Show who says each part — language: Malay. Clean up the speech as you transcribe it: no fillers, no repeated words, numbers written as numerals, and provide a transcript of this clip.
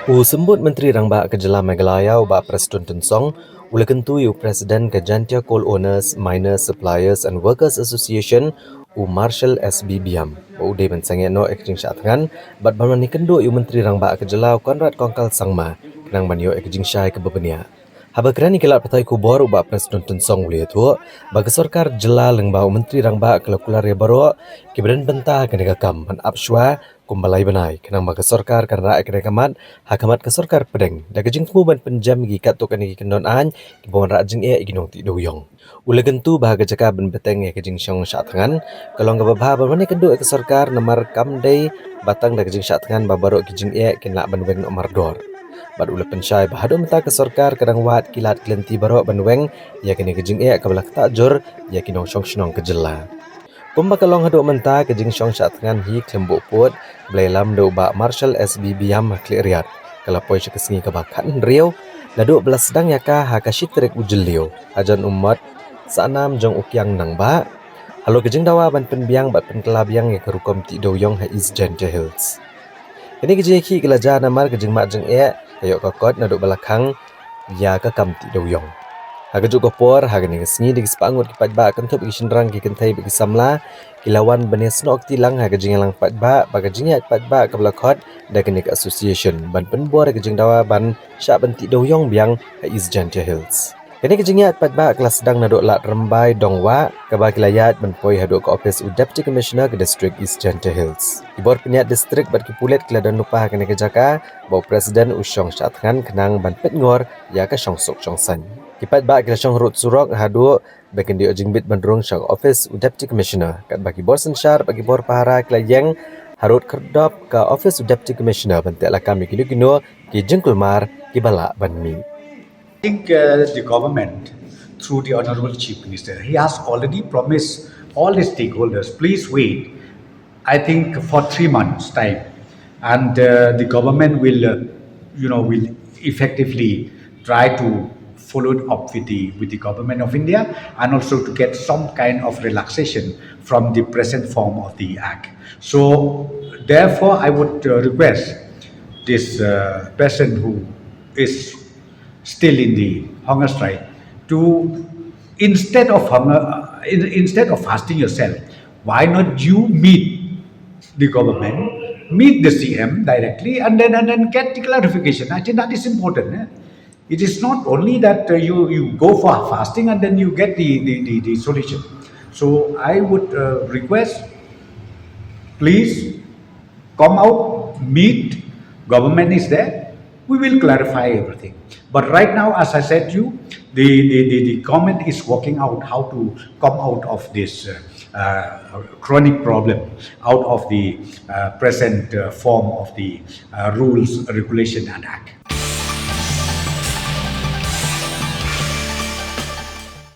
Speaker 1: Sembut Menteri Rangba Kejelah Meghalaya ubah Prestone Tensong, ula Kyntu Presiden ke Jantia Coal Owners, Miners, Suppliers and Workers Association Marshal SB Biam. Ude ben Sangeh no Jingshah Thngan, bat banman ni Kynduh Menteri Rangba Kejelah Konrad Kongkal Sangma, kenang banyo Jingshah ke bebenia. Haba kerani kelak petai kubor ubah Prestone Tensong uli tu, bagi sorkar jela lengbau Menteri Rangba kelekular ya baru, kibren bentah kena kam man apswa kumbalai benai kenang bagi sorkar kan rakyat kena kamat hakamat ke sorkar pedeng dah kejing temu ban penjam gi kat tokan gi kendon an kibon rak jing e ginong ti doyong ula gentu bahaga jaka ben beteng e kejing syong syak tangan kalau ngaba bah ban kendu ke sorkar namar kam dei batang dah kejing syak tangan babarok kejing e kena ban weng nomor dor bad ula pensyai bahado menta ke sorkar kadang wat kilat klenti barok ban weng ya kene kejing e kabla takjur ya kinong syong syong kejela Kumba kalong haduk menta ke Jingshah Thngan hi klembuk put belam do ba Marshal SB Biam kliriat kalau poi kesengi ke bakan riau laduk belas sedang yaka hakashitrik ujeliu ajan umat sanam jong ukyang nang ba halo kejing dawa ban penbiang bat penkelabiang ya kerukom ti doyong ha is Hills ini kejing ki gelaja namar kejing mak jeng ayok kokot naduk belakang ya ke kam ti doyong Haga juga por, haga ni kesini di sepangut kipat ba akan tup isinrang ki kentai bagi samla kilawan bani snok tilang haga jingalang pat ba baga jingat pat ba ke belakot da kini ke association ban penbor haga jing dawa ban syak benti doyong biang ha is Hills. Kini ke jingat pat ba kelas sedang naduk lat rembai dongwa ke ba kilayat ban poi haduk ke office Deputy Commissioner ke district East Hills. Ibor penyat distrik bat kipulet keladan lupa kini ke jaka bau Presiden Usyong Syatngan kenang ban petngor ya ke syongsok syongsan. Kipat ba kita syong rut surok hadu bagian di jingbit bandrung syong office Deputy Commissioner kat bagi bor sensyar bagi bor pahara kelayang harut kerdop ke office Deputy Commissioner bentaklah kami kini ki jengkulmar ki balak banmi.
Speaker 2: I think the government, through the Honorable Chief Minister, he has already promised all the stakeholders, please wait, I think for 3 months' time. And the government will, will effectively try to follow up with the government of India and also to get some kind of relaxation from the present form of the act. So therefore, I would request this person who is still in the hunger strike to instead of fasting yourself, why not you meet the government, meet the CM directly and then get the clarification. I think that is important. It is not only that you go for fasting and then you get the solution. So I would request, please come out, meet, government is there, we will clarify everything. But right now, as I said to you, the government is working out how to come out of this chronic problem, out of the present form of the rules, regulation and act.